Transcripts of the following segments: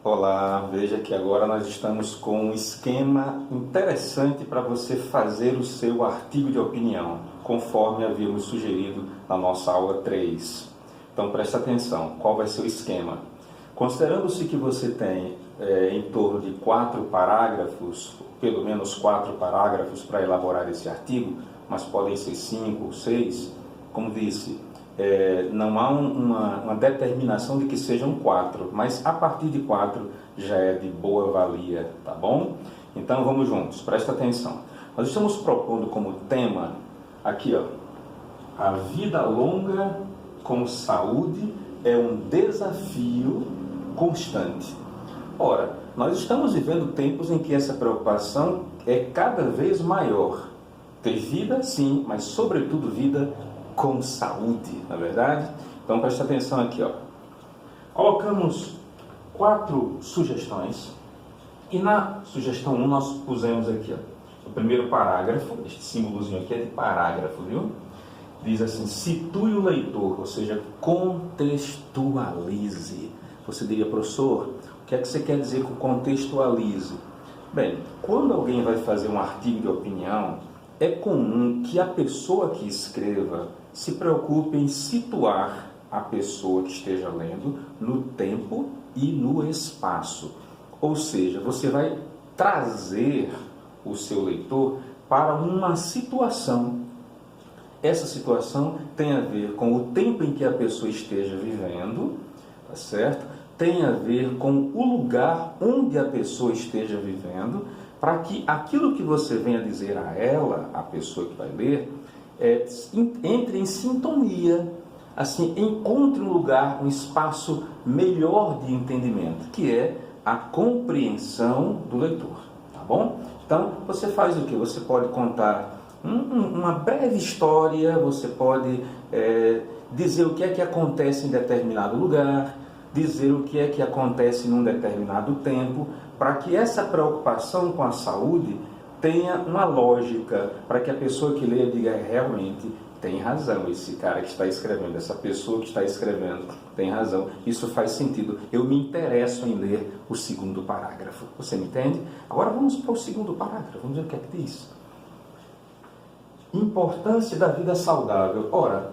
Olá, veja que agora nós estamos com um esquema interessante para você fazer o seu artigo de opinião, conforme havíamos sugerido na nossa aula 3. Então preste atenção, qual vai ser o esquema? Considerando-se que você tem em torno de 4 parágrafos, pelo menos 4 parágrafos para elaborar esse artigo, mas podem ser 5 ou 6, como disse, não há uma determinação de que sejam 4, mas a partir de 4 já é de boa valia, tá bom? Então vamos juntos, presta atenção. Nós estamos propondo como tema, aqui ó, a vida longa com saúde é um desafio constante. Ora, nós estamos vivendo tempos em que essa preocupação é cada vez maior. Ter vida, sim, mas sobretudo vida com saúde, na verdade? Então preste atenção aqui, ó. Colocamos 4 sugestões e na sugestão 1 nós pusemos aqui, ó, o primeiro parágrafo, este símbolozinho aqui é de parágrafo, viu? Diz assim, situe o leitor, ou seja, contextualize. Você diria, professor, o que é que você quer dizer com contextualize? Bem, quando alguém vai fazer um artigo de opinião, é comum que a pessoa que escreva se preocupe em situar a pessoa que esteja lendo no tempo e no espaço. Ou seja, você vai trazer o seu leitor para uma situação. Essa situação tem a ver com o tempo em que a pessoa esteja vivendo, tá certo? Tem a ver com o lugar onde a pessoa esteja vivendo, para que aquilo que você venha dizer a ela, a pessoa que vai ler, entre em sintonia, assim, encontre um lugar, um espaço melhor de entendimento, que é a compreensão do leitor, tá bom? Então, você faz o quê? Você pode contar uma breve história, você pode dizer o que é que acontece em determinado lugar, dizer o que é que acontece num determinado tempo, para que essa preocupação com a saúde tenha uma lógica, para que a pessoa que leia diga, realmente tem razão, esse cara que está escrevendo, essa pessoa que está escrevendo tem razão, isso faz sentido, eu me interesso em ler o segundo parágrafo, você me entende? Agora vamos para o segundo parágrafo, vamos ver o que é que diz. Importância da vida saudável. Ora,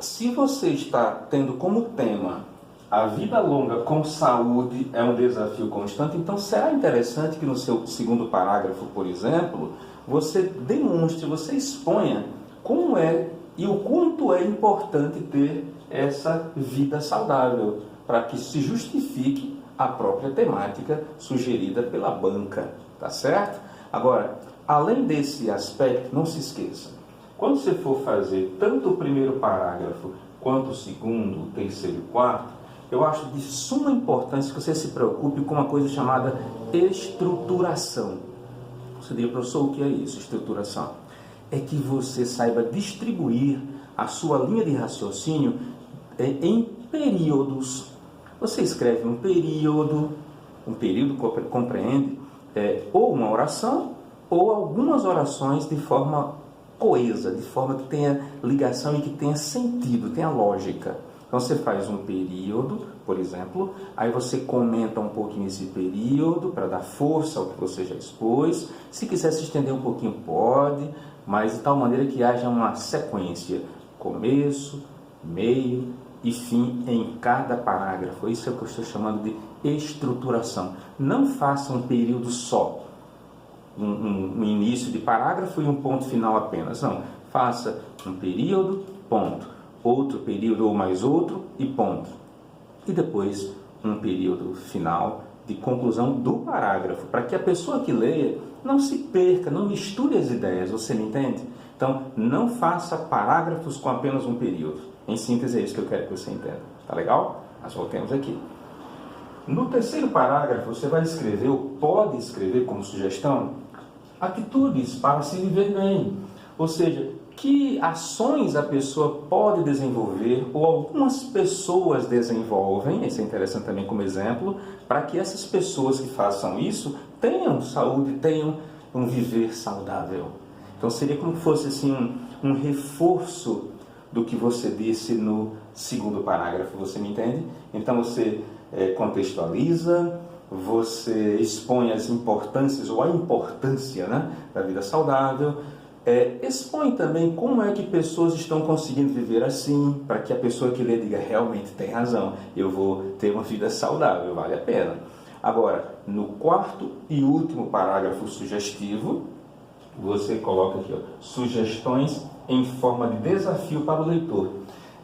se você está tendo como tema a vida longa com saúde é um desafio constante, então será interessante que no seu segundo parágrafo, por exemplo, você demonstre, você exponha como é e o quanto é importante ter essa vida saudável, para que se justifique a própria temática sugerida pela banca, tá certo? Agora, além desse aspecto, não se esqueça, quando você for fazer tanto o primeiro parágrafo quanto o segundo, o terceiro e o quarto, eu acho de suma importância que você se preocupe com uma coisa chamada estruturação. Você diria, professor, o que é isso, estruturação? É que você saiba distribuir a sua linha de raciocínio em períodos. Você escreve um período compreende ou uma oração ou algumas orações de forma coesa, de forma que tenha ligação e que tenha sentido, tenha lógica. Então você faz um período, por exemplo, aí você comenta um pouquinho esse período para dar força ao que você já expôs. Se quiser se estender um pouquinho, pode, mas de tal maneira que haja uma sequência, começo, meio e fim em cada parágrafo. Isso é o que eu estou chamando de estruturação. Não faça um período só, um início de parágrafo e um ponto final apenas. Não, faça um período, ponto. Outro período ou mais outro e ponto. E depois um período final de conclusão do parágrafo, para que a pessoa que leia não se perca, não misture as ideias, você me entende? Então, não faça parágrafos com apenas um período. Em síntese, é isso que eu quero que você entenda. Tá legal? Nós voltemos aqui. No terceiro parágrafo, você vai escrever, ou pode escrever como sugestão, atitudes para se viver bem. Ou seja, que ações a pessoa pode desenvolver, ou algumas pessoas desenvolvem, isso é interessante também como exemplo, para que essas pessoas que façam isso tenham saúde, tenham um viver saudável. Então seria como se fosse assim, um reforço do que você disse no segundo parágrafo, você me entende? Então você contextualiza, você expõe as importâncias ou a importância, né, da vida saudável. Expõe também como é que pessoas estão conseguindo viver assim, para que a pessoa que lê diga, realmente tem razão, eu vou ter uma vida saudável, vale a pena. Agora, no quarto e último parágrafo sugestivo, você coloca aqui, ó, sugestões em forma de desafio para o leitor.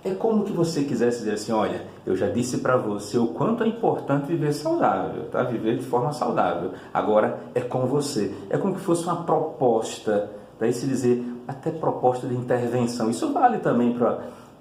É como que você quisesse dizer assim, olha, eu já disse para você o quanto é importante viver saudável, tá? Viver de forma saudável. Agora é com você. É como que fosse uma proposta, daí se dizer até proposta de intervenção. Isso vale também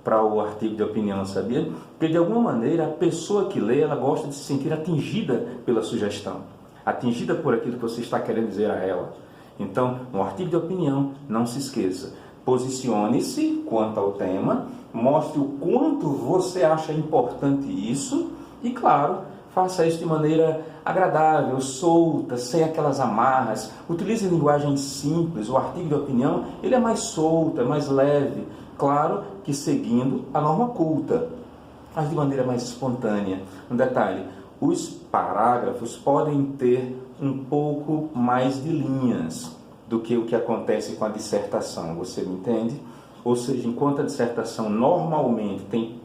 para o artigo de opinião, sabia? Porque de alguma maneira a pessoa que lê, ela gosta de se sentir atingida pela sugestão, atingida por aquilo que você está querendo dizer a ela. Então, no artigo de opinião, não se esqueça, posicione-se quanto ao tema, mostre o quanto você acha importante isso e, claro, faça isso de maneira agradável, solta, sem aquelas amarras. Utilize linguagem simples. O artigo de opinião ele é mais solto, é mais leve. Claro que seguindo a norma culta, mas de maneira mais espontânea. Um detalhe, os parágrafos podem ter um pouco mais de linhas do que o que acontece com a dissertação, você me entende? Ou seja, enquanto a dissertação normalmente tem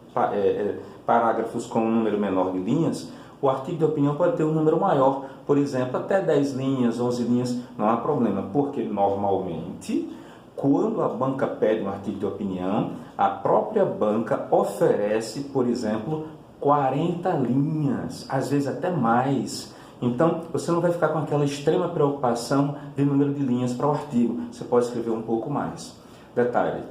parágrafos com um número menor de linhas, o artigo de opinião pode ter um número maior, por exemplo, até 10 linhas, 11 linhas, não há problema, porque normalmente, quando a banca pede um artigo de opinião, a própria banca oferece, por exemplo, 40 linhas, às vezes até mais. Então, você não vai ficar com aquela extrema preocupação de número de linhas para o artigo, você pode escrever um pouco mais. Detalhe,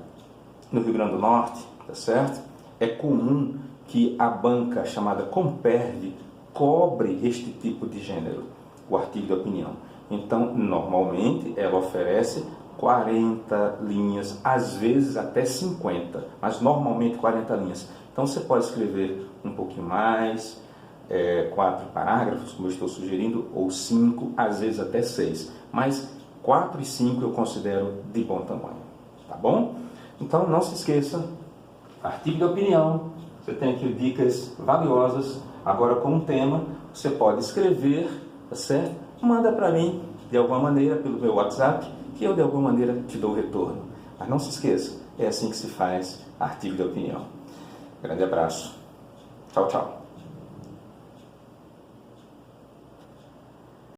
no Rio Grande do Norte, tá certo? É comum que a banca chamada Comperv cobre este tipo de gênero, o artigo de opinião. Então, normalmente, ela oferece 40 linhas, às vezes até 50, mas normalmente 40 linhas. Então, você pode escrever um pouquinho mais, 4 parágrafos, como eu estou sugerindo, ou 5, às vezes até 6. Mas 4 e 5 eu considero de bom tamanho, tá bom? Então, não se esqueça, artigo de opinião, você tem aqui dicas valiosas. Agora, com um tema, você pode escrever, tá certo? Manda para mim, de alguma maneira, pelo meu WhatsApp, que eu, de alguma maneira, te dou o retorno. Mas não se esqueça, é assim que se faz artigo de opinião. Grande abraço. Tchau, tchau.